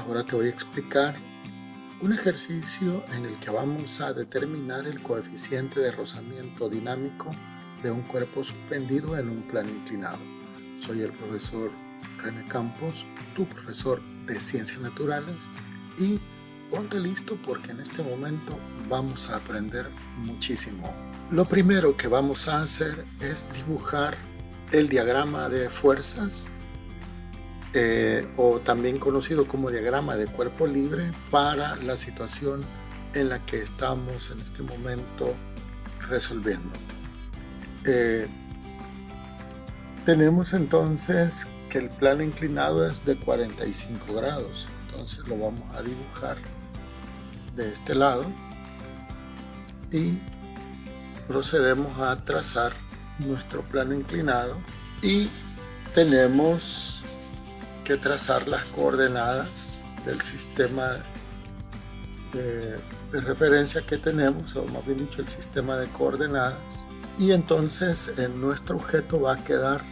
Ahora te voy a explicar un ejercicio en el que vamos a determinar el coeficiente de rozamiento dinámico de un cuerpo suspendido en un plano inclinado. Soy el profesor René Campos, tu profesor de Ciencias Naturales, y ponte listo porque en este momento vamos a aprender muchísimo. Lo primero que vamos a hacer es dibujar el diagrama de fuerzas o también conocido como diagrama de cuerpo libre para la situación en la que estamos en este momento resolviendo. Tenemos entonces que el plano inclinado es de 45 grados, entonces lo vamos a dibujar de este lado y procedemos a trazar nuestro plano inclinado y tenemos que trazar las coordenadas del sistema de referencia que tenemos, o más bien dicho el sistema de coordenadas, y entonces nuestro objeto va a quedar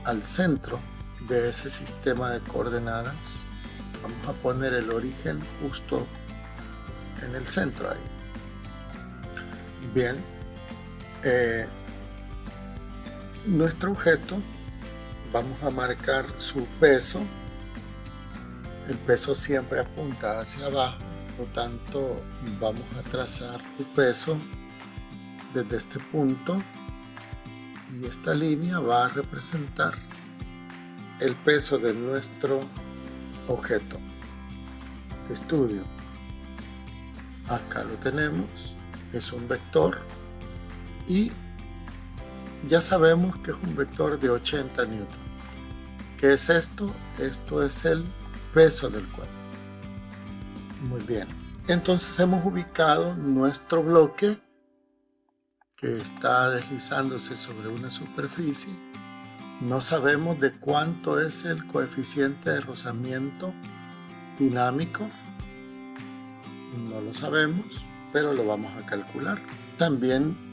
al centro de ese sistema de coordenadas. Vamos a poner el origen justo en el centro ahí. Bien, nuestro objeto vamos a marcar su peso. El peso siempre apunta hacia abajo, por lo tanto vamos a trazar su peso desde este punto y esta línea va a representar el peso de nuestro objeto de estudio. Acá lo tenemos, es un vector y ya sabemos que es un vector de 80 newton. ¿Qué es esto? Esto es el peso del cuerpo. Muy bien. Entonces hemos ubicado nuestro bloque que está deslizándose sobre una superficie. No sabemos de cuánto es el coeficiente de rozamiento dinámico. No lo sabemos, pero lo vamos a calcular. También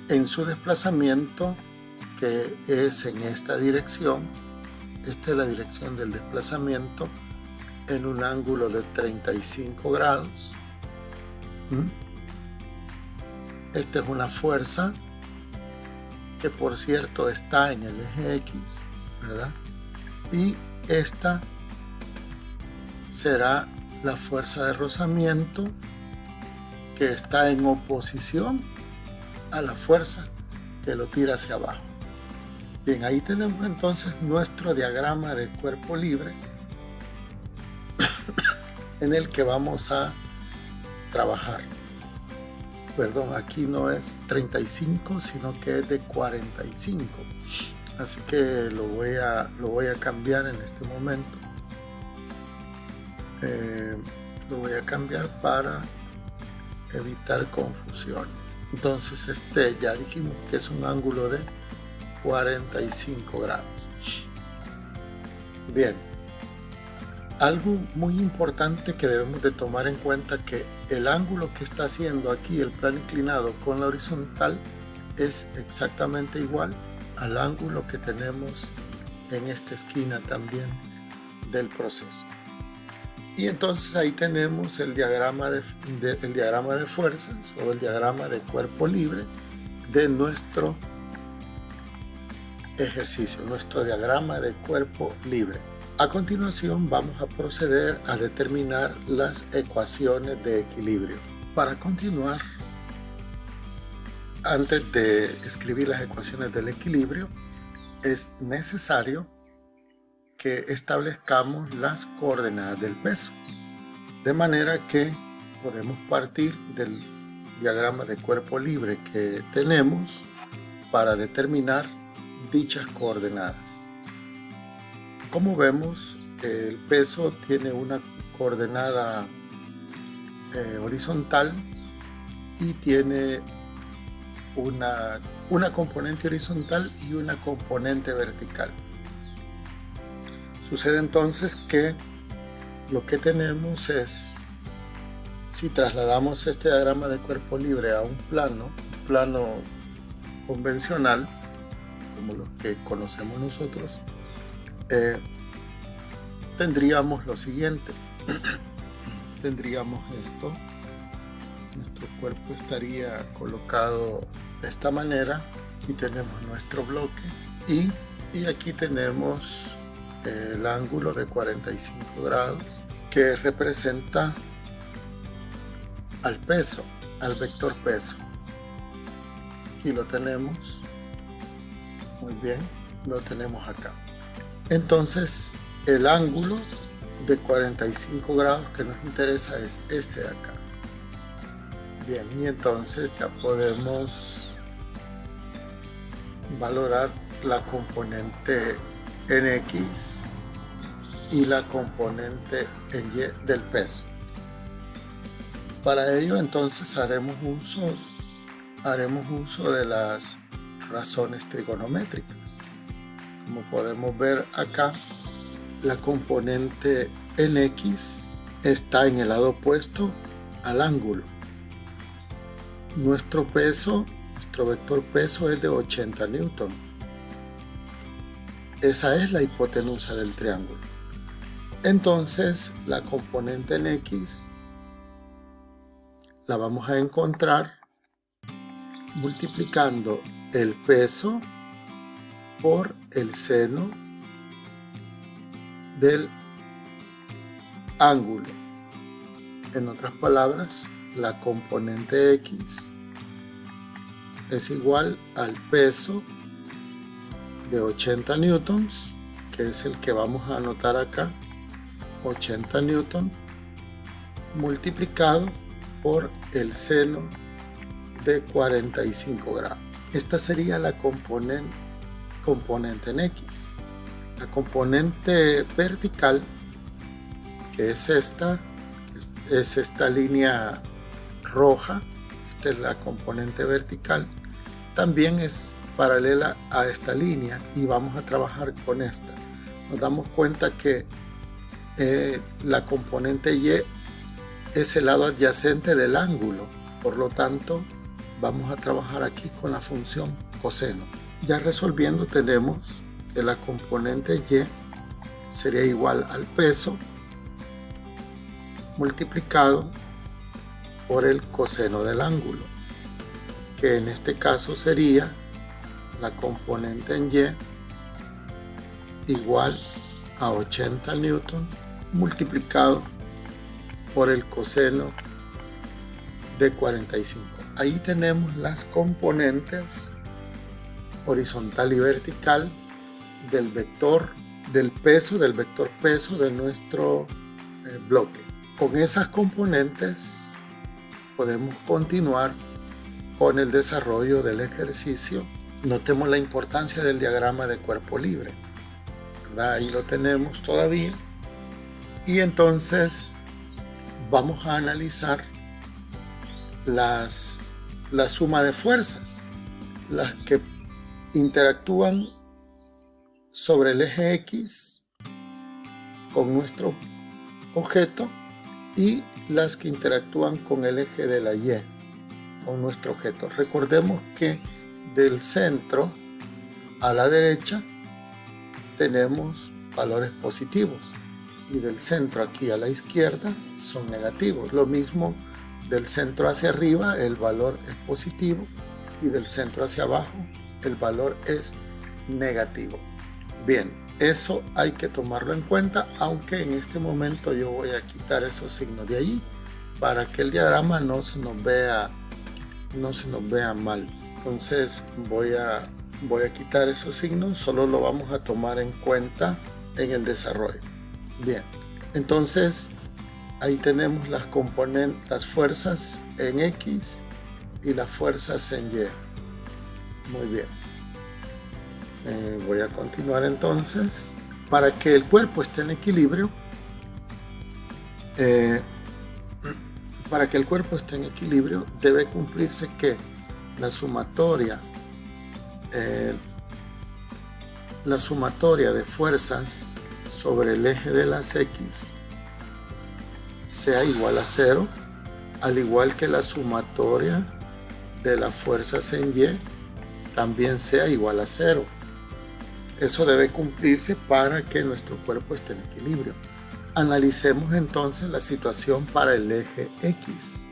en su desplazamiento, que es en esta dirección, esta es la dirección del desplazamiento en un ángulo de 35 grados. Esta es una fuerza que, por cierto, está en el eje X, ¿verdad? Y esta será la fuerza de rozamiento que está en oposición a la fuerza que lo tira hacia abajo. Bien, ahí tenemos entonces nuestro diagrama de cuerpo libre en el que vamos a trabajar. Perdón, aquí no es 35, sino que es de 45. Así que lo voy a cambiar en este momento. Lo voy a cambiar para evitar confusiones. Entonces ya dijimos que es un ángulo de 45 grados. Bien, algo muy importante que debemos de tomar en cuenta, que el ángulo que está haciendo aquí el plano inclinado con la horizontal es exactamente igual al ángulo que tenemos en esta esquina también del proceso. Y entonces ahí tenemos el diagrama de fuerzas o el diagrama de cuerpo libre de nuestro ejercicio, nuestro diagrama de cuerpo libre. A continuación vamos a proceder a determinar las ecuaciones de equilibrio. Para continuar, antes de escribir las ecuaciones del equilibrio, es necesario que establezcamos las coordenadas del peso, de manera que podemos partir del diagrama de cuerpo libre que tenemos para determinar dichas coordenadas. Como vemos, el peso tiene una coordenada horizontal y tiene una componente horizontal y una componente vertical. Sucede entonces que lo que tenemos es, si trasladamos este diagrama de cuerpo libre a un plano convencional, como los que conocemos nosotros, tendríamos lo siguiente. tendríamos esto. Nuestro cuerpo estaría colocado de esta manera. Aquí tenemos nuestro bloque y aquí tenemos el ángulo de 45 grados que representa al peso, al vector peso. Aquí lo tenemos. Muy bien, lo tenemos acá. Entonces el ángulo de 45 grados que nos interesa es este de acá. Bien, y entonces ya podemos valorar la componente en X y la componente en Y del peso. Para ello entonces haremos uso de las razones trigonométricas. Como podemos ver acá, la componente en X está en el lado opuesto al ángulo. Nuestro vector peso es de 80 newton. Esa es la hipotenusa del triángulo. Entonces la componente en X la vamos a encontrar multiplicando el peso por el seno del ángulo. En otras palabras, la componente X es igual al peso de 80 newtons, que es el que vamos a anotar acá, 80 newton multiplicado por el seno de 45 grados. Esta sería la componente en X. La componente vertical, que es esta línea roja, esta es la componente vertical, también es paralela a esta línea y vamos a trabajar con esta. Nos damos cuenta que la componente Y es el lado adyacente del ángulo, por lo tanto vamos a trabajar aquí con la función coseno. Ya resolviendo tenemos que la componente Y sería igual al peso multiplicado por el coseno del ángulo, que en este caso sería la componente en Y igual a 80 newton multiplicado por el coseno de 45. Ahí tenemos las componentes horizontal y vertical del vector peso de nuestro bloque. Con esas componentes podemos continuar con el desarrollo del ejercicio. Notemos la importancia del diagrama de cuerpo libre, ¿verdad? Ahí lo tenemos todavía. Y entonces vamos a analizar la suma de fuerzas, las que interactúan sobre el eje X con nuestro objeto y las que interactúan con el eje de la Y con nuestro objeto. Recordemos que del centro a la derecha tenemos valores positivos y del centro aquí a la izquierda son negativos. Lo mismo del centro hacia arriba, el valor es positivo, y del centro hacia abajo el valor es negativo. Bien, eso hay que tomarlo en cuenta, aunque en este momento yo voy a quitar esos signos de allí para que el diagrama no se nos vea mal. Entonces voy a quitar esos signos, solo lo vamos a tomar en cuenta en el desarrollo. Bien, entonces ahí tenemos las componentes, las fuerzas en X y las fuerzas en Y. Muy bien. Voy a continuar entonces. Para que el cuerpo esté en equilibrio, debe cumplirse que la sumatoria de fuerzas sobre el eje de las X sea igual a 0, al igual que la sumatoria de las fuerzas en Y también sea igual a 0. Eso debe cumplirse para que nuestro cuerpo esté en equilibrio. Analicemos entonces la situación para el eje X.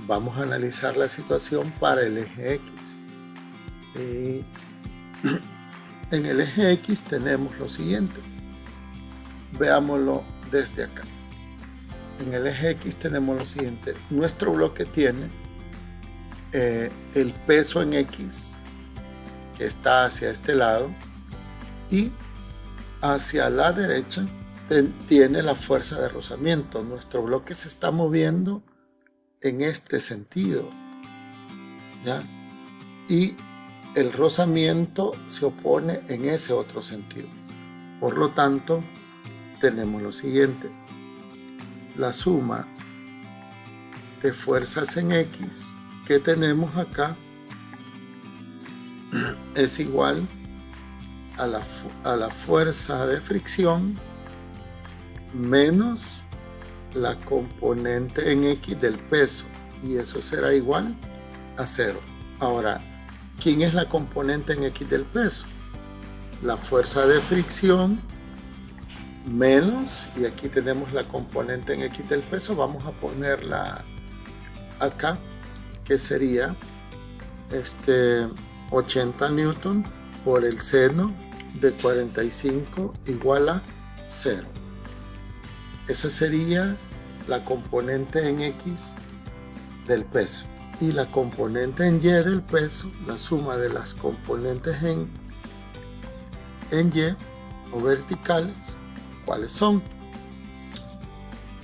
Vamos a analizar la situación para el eje X. En el eje X tenemos lo siguiente. Veámoslo desde acá. En el eje X tenemos lo siguiente. Nuestro bloque tiene el peso en X, que está hacia este lado, y hacia la derecha tiene la fuerza de rozamiento. Nuestro bloque se está moviendo en este sentido, ¿ya? Y el rozamiento se opone en ese otro sentido. Por lo tanto, tenemos lo siguiente. La suma de fuerzas en X que tenemos acá es igual a la fuerza de fricción menos la componente en X del peso, y eso será igual a 0. Ahora, ¿quién es la componente en X del peso? La fuerza de fricción menos, y aquí tenemos la componente en X del peso, vamos a ponerla acá, que sería 80 newton por el seno de 45 igual a 0. Esa sería la componente en X del peso. Y la componente en Y del peso, la suma de las componentes en Y o verticales, ¿cuáles son?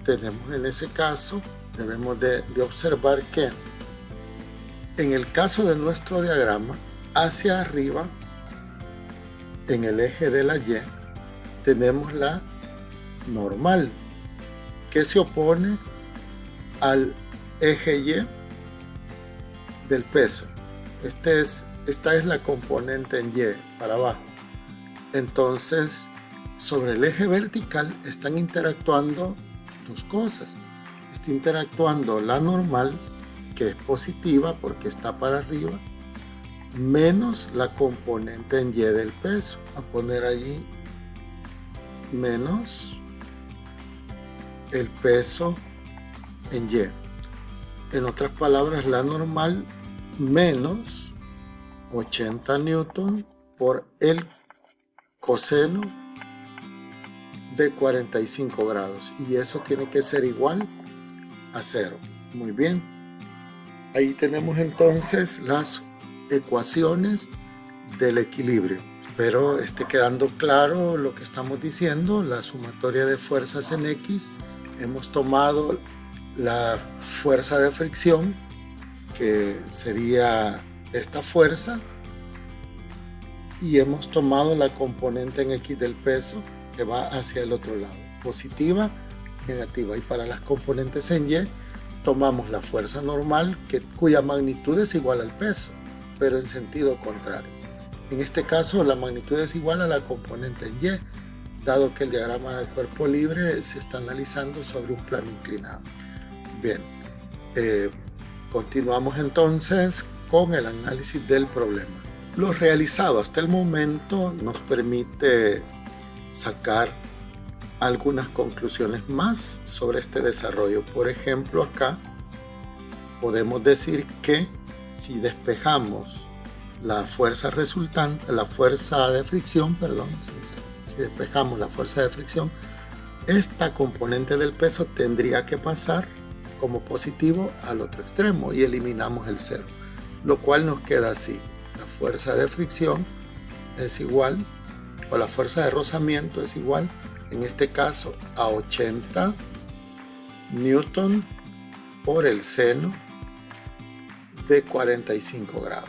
Tenemos en ese caso, debemos de observar que en el caso de nuestro diagrama, hacia arriba, en el eje de la Y, tenemos la normal, que se opone al eje Y del peso. Esta es la componente en Y para abajo. Entonces, sobre el eje vertical están interactuando dos cosas. Está interactuando la normal, que es positiva porque está para arriba, menos la componente en Y del peso. A poner allí menos el peso en Y. En otras palabras, la normal menos 80 newton por el coseno de 45 grados. Y eso tiene que ser igual a 0. Muy bien. Ahí tenemos entonces las ecuaciones del equilibrio. Espero esté quedando claro lo que estamos diciendo. La sumatoria de fuerzas en X. Hemos tomado la fuerza de fricción, que sería esta fuerza, y hemos tomado la componente en X del peso, que va hacia el otro lado, positiva, negativa. Y para las componentes en Y, tomamos la fuerza normal, cuya magnitud es igual al peso, pero en sentido contrario. En este caso, la magnitud es igual a la componente en Y, dado que el diagrama de cuerpo libre se está analizando sobre un plano inclinado. Bien, continuamos entonces con el análisis del problema. Lo realizado hasta el momento nos permite sacar algunas conclusiones más sobre este desarrollo. Por ejemplo, acá podemos decir que si despejamos la fuerza resultante, la fuerza de fricción, si despejamos la fuerza de fricción, esta componente del peso tendría que pasar como positivo al otro extremo y eliminamos el 0, lo cual nos queda así. La fuerza de fricción es igual, o la fuerza de rozamiento es igual, en este caso, a 80 newton por el seno de 45 grados.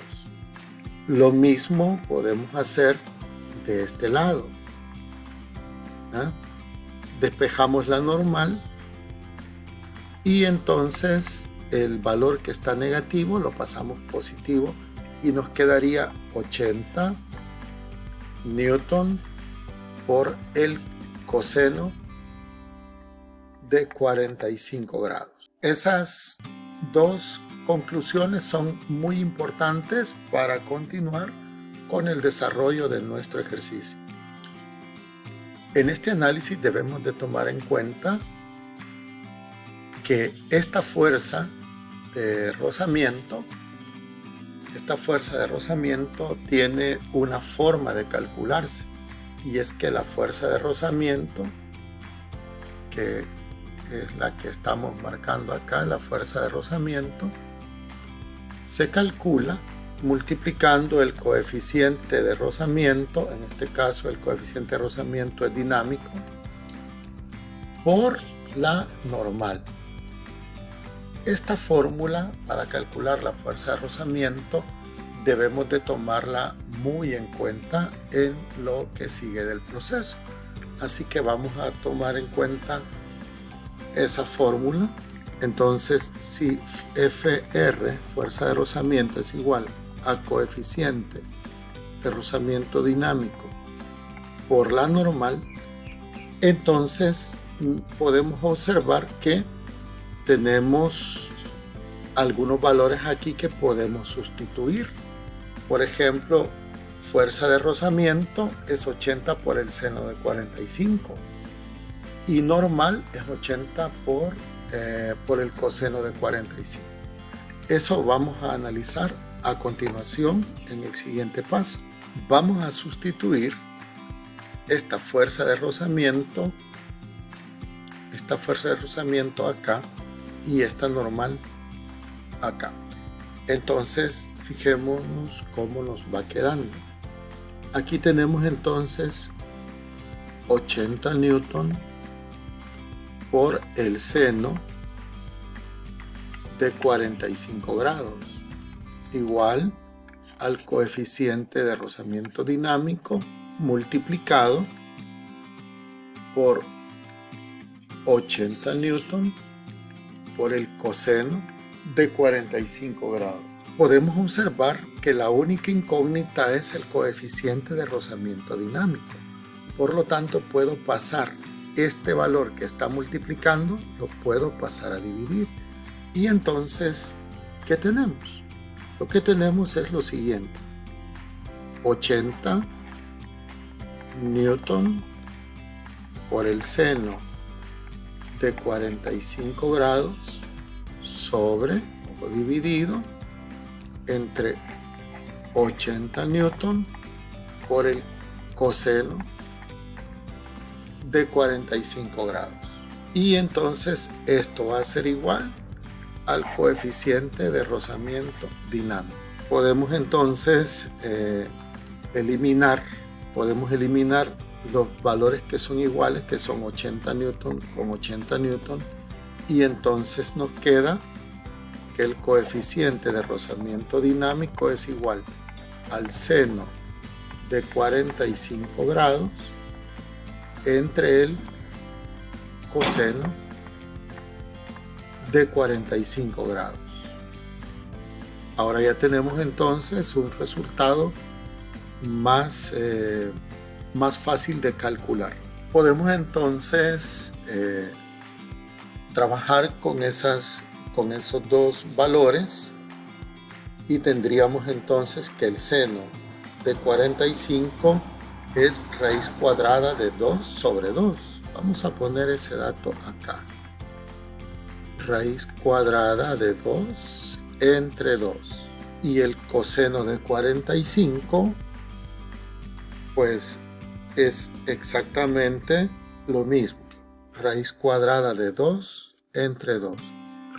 Lo mismo podemos hacer de este lado. Despejamos la normal y entonces el valor que está negativo lo pasamos positivo y nos quedaría 80 newton por el coseno de 45 grados. Esas dos conclusiones son muy importantes para continuar con el desarrollo de nuestro ejercicio. En este análisis debemos de tomar en cuenta que esta fuerza de rozamiento tiene una forma de calcularse, y es que la fuerza de rozamiento, que es la que estamos marcando acá, la fuerza de rozamiento, se calcula multiplicando el coeficiente de rozamiento, en este caso el coeficiente de rozamiento es dinámico, por la normal. Esta fórmula para calcular la fuerza de rozamiento debemos de tomarla muy en cuenta en lo que sigue del proceso. Así que vamos a tomar en cuenta esa fórmula. Entonces, si FR, fuerza de rozamiento, es igual a coeficiente de rozamiento dinámico por la normal, entonces podemos observar que tenemos algunos valores aquí que podemos sustituir. Por ejemplo, fuerza de rozamiento es 80 por el seno de 45 y normal es 80 por el coseno de 45. Eso vamos a analizar a continuación en el siguiente paso. Vamos a sustituir esta fuerza de rozamiento acá y esta normal acá. Entonces fijémonos cómo nos va quedando. Aquí tenemos entonces 80 newton por el seno de 45 grados, igual al coeficiente de rozamiento dinámico multiplicado por 80 newton por el coseno de 45 grados. Podemos observar que la única incógnita es el coeficiente de rozamiento dinámico. Por lo tanto, puedo pasar este valor que está multiplicando, lo puedo pasar a dividir. Y entonces, ¿qué tenemos? Lo que tenemos es lo siguiente: 80 newton por el seno de 45 grados sobre o dividido entre 80 newton por el coseno de 45 grados. Y entonces esto va a ser igual al coeficiente de rozamiento dinámico. Podemos entonces eliminar los valores que son iguales, que son 80 newton con 80 newton, y entonces nos queda que el coeficiente de rozamiento dinámico es igual al seno de 45 grados entre el coseno de 45 grados. Ahora ya tenemos entonces un resultado más fácil de calcular. Podemos entonces trabajar con esos dos valores y tendríamos entonces que el seno de 45 es raíz cuadrada de 2 sobre 2. Vamos a poner ese dato acá. Raíz cuadrada de 2 entre 2. Y el coseno de 45 pues es exactamente lo mismo. Raíz cuadrada de 2 entre 2.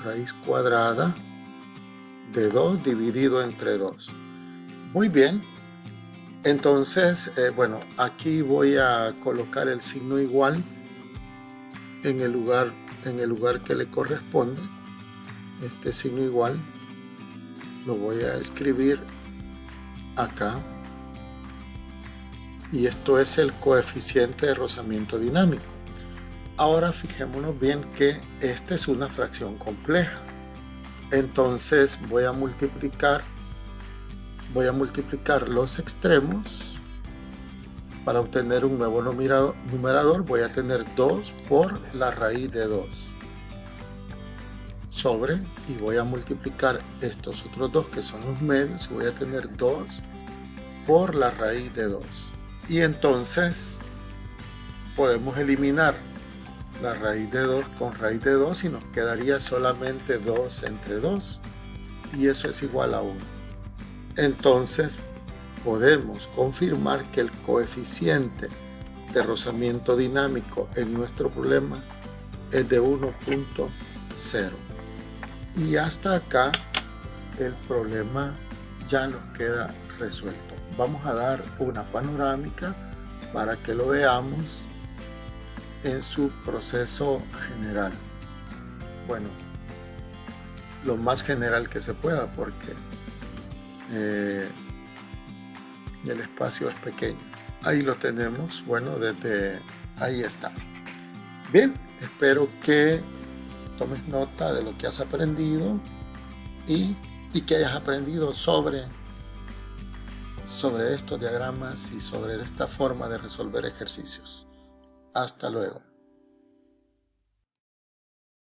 Raíz cuadrada de 2 dividido entre 2. Muy bien. Entonces, bueno, aquí voy a colocar el signo igual en el lugar que le corresponde. Este signo igual lo voy a escribir acá. Y esto es el coeficiente de rozamiento dinámico. Ahora fijémonos bien que esta es una fracción compleja. Entonces voy a multiplicar los extremos para obtener un nuevo numerador. Voy a tener 2 por la raíz de 2 sobre, y voy a multiplicar estos otros dos que son los medios, y voy a tener 2 por la raíz de 2. Y entonces podemos eliminar la raíz de 2 con raíz de 2 y nos quedaría solamente 2 entre 2 y eso es igual a 1. Entonces podemos confirmar que el coeficiente de rozamiento dinámico en nuestro problema es de 1.0. Y hasta acá el problema ya nos queda resuelto. Vamos a dar una panorámica para que lo veamos en su proceso general. Bueno, lo más general que se pueda porque el espacio es pequeño. Ahí lo tenemos. Bueno, desde ahí está. Bien, espero que tomes nota de lo que has aprendido y que hayas aprendido sobre estos diagramas y sobre esta forma de resolver ejercicios. Hasta luego.